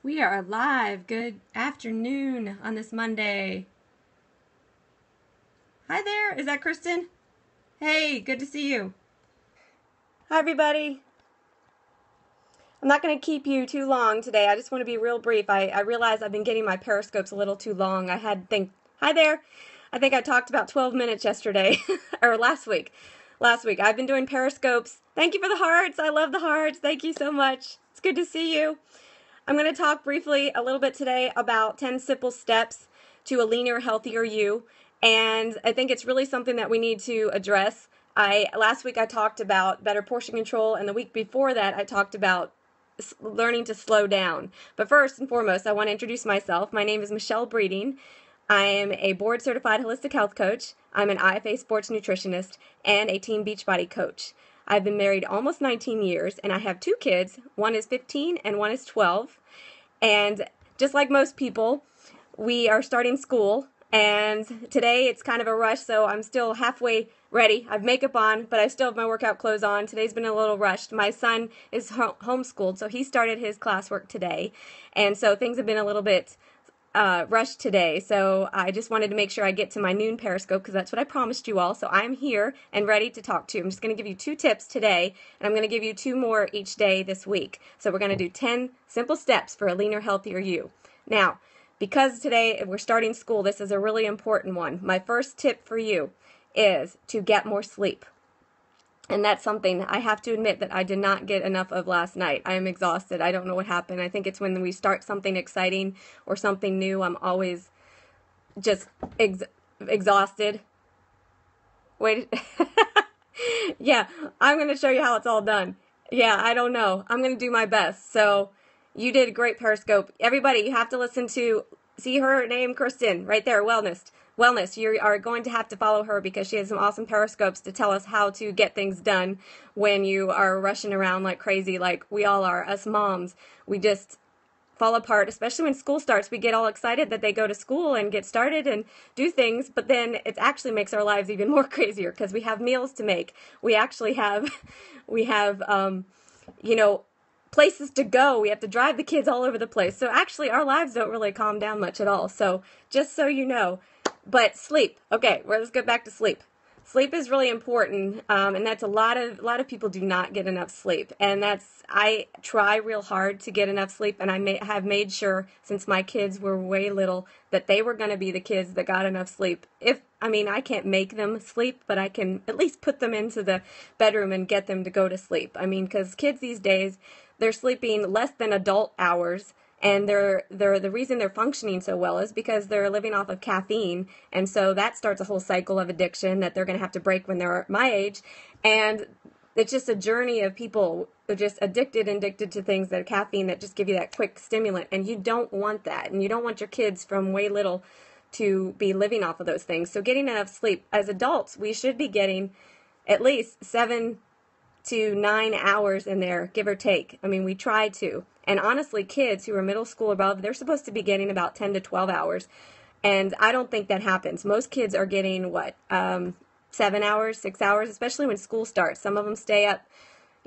We are live. Good afternoon on this Monday. Hi there. Is that Kristen? Hey, good to see you. Hi, everybody. I'm not going to keep you too long today. I just want to be real brief. I realize I've been getting my periscopes a little too long. Hi there. I think I talked about 12 minutes yesterday, or last week. I've been doing periscopes. Thank you for the hearts. I love the hearts. Thank you so much. It's good to see you. I'm going to talk briefly a little bit today about 10 simple steps to a leaner, healthier you. And I think it's really something that we need to address. Last week I talked about better portion control, and the week before that I talked about learning to slow down. But first and foremost, I want to introduce myself. My name is Michelle Breeding. I am a board-certified holistic health coach. I'm an IFA sports nutritionist and a Team Beachbody coach. I've been married almost 19 years, and I have two kids. One is 15 and one is 12. And just like most people, we are starting school. And today it's kind of a rush, so I'm still halfway ready. I have makeup on, but I still have my workout clothes on. Today's been a little rushed. My son is homeschooled, so he started his classwork today. And so things have been a little bit rushed today. So I just wanted to make sure I get to my noon Periscope because that's what I promised you all. So I'm here and ready to talk to you. I'm just going to give you 2 tips today, and I'm going to give you 2 more each day this week. So we're going to do 10 simple steps for a leaner, healthier you. Now, because today we're starting school, this is a really important one. My first tip for you is to get more sleep. And that's something I have to admit that I did not get enough of last night. I am exhausted. I don't know what happened. I think it's when we start something exciting or something new, I'm always just exhausted. Wait. Yeah, I'm going to show you how it's all done. Yeah, I don't know. I'm going to do my best. So you did a great Periscope. Everybody, you have to listen to, see her name, Kristen, right there, Wellness. You are going to have to follow her because she has some awesome Periscopes to tell us how to get things done when you are rushing around like crazy, like we all are. Us moms, we just fall apart, especially when school starts. We get all excited that they go to school and get started and do things, but then it actually makes our lives even more crazier because we have meals to make. We actually have, places to go. We have to drive the kids all over the place. So actually our lives don't really calm down much at all. So just so you know. But sleep. Okay, let's go back to sleep. Sleep is really important, and that's a lot of people do not get enough sleep. And I try real hard to get enough sleep, and I have made sure since my kids were way little that they were going to be the kids that got enough sleep. I can't make them sleep, but I can at least put them into the bedroom and get them to go to sleep. Because kids these days, they're sleeping less than adult hours. And the reason they're functioning so well is because they're living off of caffeine. And so that starts a whole cycle of addiction that they're going to have to break when they're my age. And it's just a journey of people who are just addicted to things that are caffeine that just give you that quick stimulant. And you don't want that. And you don't want your kids from way little to be living off of those things. So getting enough sleep. As adults, we should be getting at least 7 to 9 hours in there, give or take. We try to. And honestly, kids who are middle school above, they're supposed to be getting about 10 to 12 hours. And I don't think that happens. Most kids are getting, 7 hours, 6 hours, especially when school starts. Some of them stay up.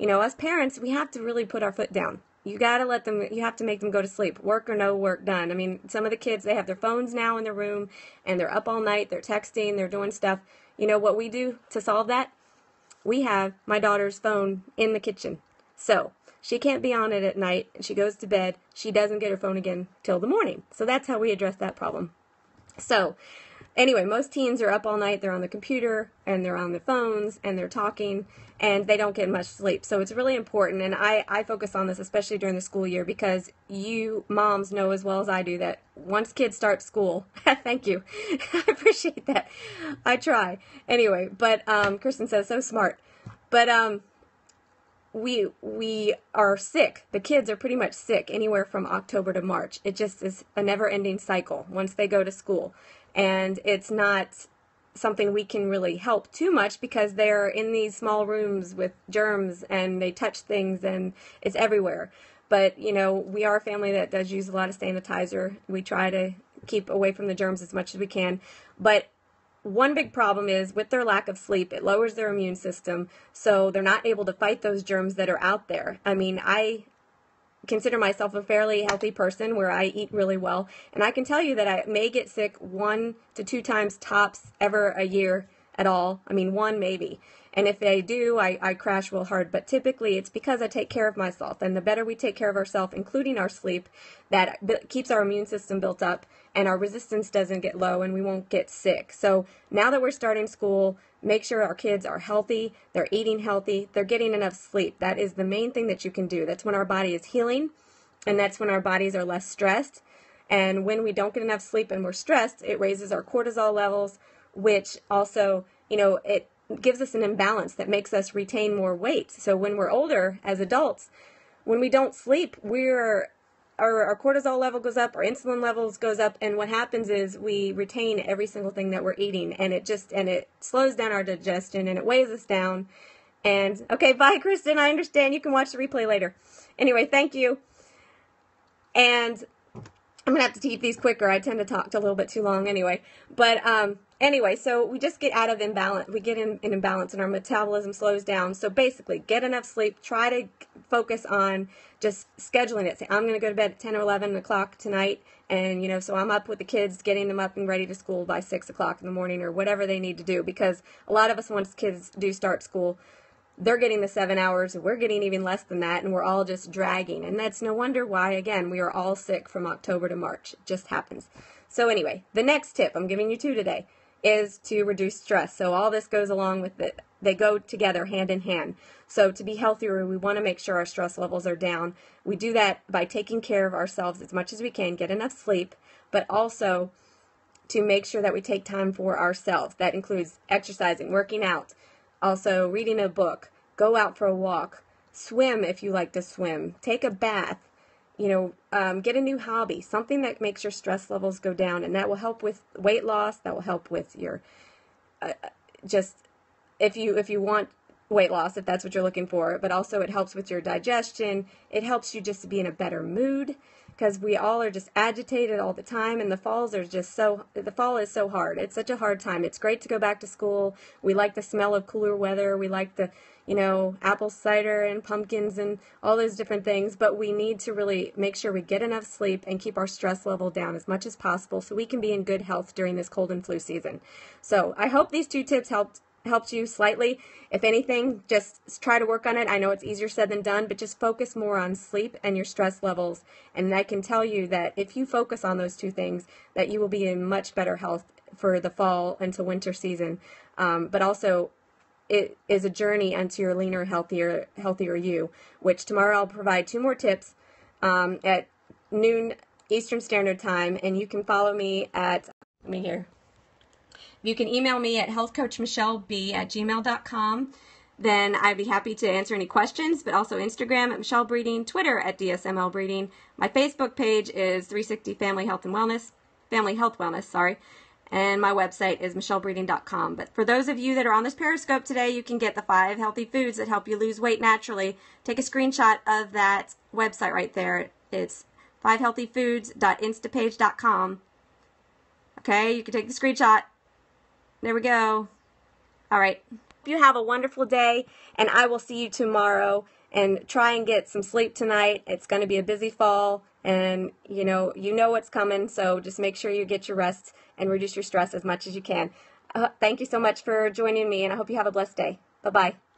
As parents, we have to really put our foot down. You have to make them go to sleep, work or no work done. Some of the kids, they have their phones now in their room, and they're up all night, they're texting, they're doing stuff. You know what we do to solve that? We have my daughter's phone in the kitchen. So she can't be on it at night, and she goes to bed. She doesn't get her phone again till the morning. So that's how we address that problem. So anyway, most teens are up all night. They're on the computer, and they're on their phones, and they're talking, and they don't get much sleep. So it's really important, and I focus on this, especially during the school year, because you moms know as well as I do that once kids start school, thank you. I appreciate that. I try. Anyway, but Kristen says, so smart. But we are sick. The kids are pretty much sick anywhere from October to March. It just is a never-ending cycle once they go to school. And it's not something we can really help too much because they're in these small rooms with germs and they touch things and it's everywhere. But, we are a family that does use a lot of sanitizer. We try to keep away from the germs as much as we can. But one big problem is with their lack of sleep, it lowers their immune system, so they're not able to fight those germs that are out there. consider myself a fairly healthy person where I eat really well, and I can tell you that I may get sick 1 to 2 times tops ever a year at all. I mean, one maybe. And if I do, I crash real hard. But typically it's because I take care of myself. And the better we take care of ourselves, including our sleep, that keeps our immune system built up and our resistance doesn't get low and we won't get sick. So now that we're starting school, make sure our kids are healthy, they're eating healthy, they're getting enough sleep. That is the main thing that you can do. That's when our body is healing, and that's when our bodies are less stressed. And when we don't get enough sleep and we're stressed, it raises our cortisol levels, which also, it gives us an imbalance that makes us retain more weight. So when we're older as adults, when we don't sleep, our cortisol level goes up, our insulin levels goes up, and what happens is we retain every single thing that we're eating, and it slows down our digestion and it weighs us down. And okay, bye, Kristen. I understand. You can watch the replay later. Anyway, thank you. And I'm gonna have to keep these quicker. I tend to talk a little bit too long anyway. But anyway, so we just get out of imbalance. We get in imbalance and our metabolism slows down. So basically, get enough sleep. Try to focus on just scheduling it. Say, I'm going to go to bed at 10 or 11 o'clock tonight. And, so I'm up with the kids, getting them up and ready to school by 6 o'clock in the morning or whatever they need to do. Because a lot of us, once kids do start school, they're getting the 7 hours, we're getting even less than that, and we're all just dragging. And that's no wonder why, again, we are all sick from October to March. It just happens. So anyway, the next tip, I'm giving you 2 today, is to reduce stress. So all this goes along with it. They go together hand in hand. So to be healthier, we want to make sure our stress levels are down. We do that by taking care of ourselves as much as we can, get enough sleep, but also to make sure that we take time for ourselves. That includes exercising, working out, also reading a book, go out for a walk, swim if you like to swim, take a bath, get a new hobby, something that makes your stress levels go down, and that will help with weight loss. That will help with your if you want weight loss, if that's what you're looking for, but also it helps with your digestion. It helps you just to be in a better mood, because we all are just agitated all the time, and the fall is so hard. It's such a hard time. It's great to go back to school. We like the smell of cooler weather. We like the apple cider and pumpkins and all those different things, but we need to really make sure we get enough sleep and keep our stress level down as much as possible so we can be in good health during this cold and flu season. So I hope these 2 tips helped you slightly. If anything, just try to work on it. I know it's easier said than done, but just focus more on sleep and your stress levels. And I can tell you that if you focus on those 2 things, that you will be in much better health for the fall into winter season. But also, it is a journey into your leaner, healthier you, which tomorrow I'll provide 2 more tips at noon Eastern Standard Time, and you can follow me at, you can email me at healthcoachmichelleb@gmail.com. Then I'd be happy to answer any questions, but also Instagram at Michelle Breeding, Twitter at DSML Breeding. My Facebook page is 360 Family Health Wellness, and my website is michellebreeding.com. But for those of you that are on this Periscope today, you can get the 5 healthy foods that help you lose weight naturally. Take a screenshot of that website right there. It's 5healthyfoods.instapage.com. Okay, you can take the screenshot. There we go. All right. Hope you have a wonderful day, and I will see you tomorrow. And try and get some sleep tonight. It's going to be a busy fall, and you know what's coming, so just make sure you get your rest and reduce your stress as much as you can. Thank you so much for joining me, and I hope you have a blessed day. Bye-bye.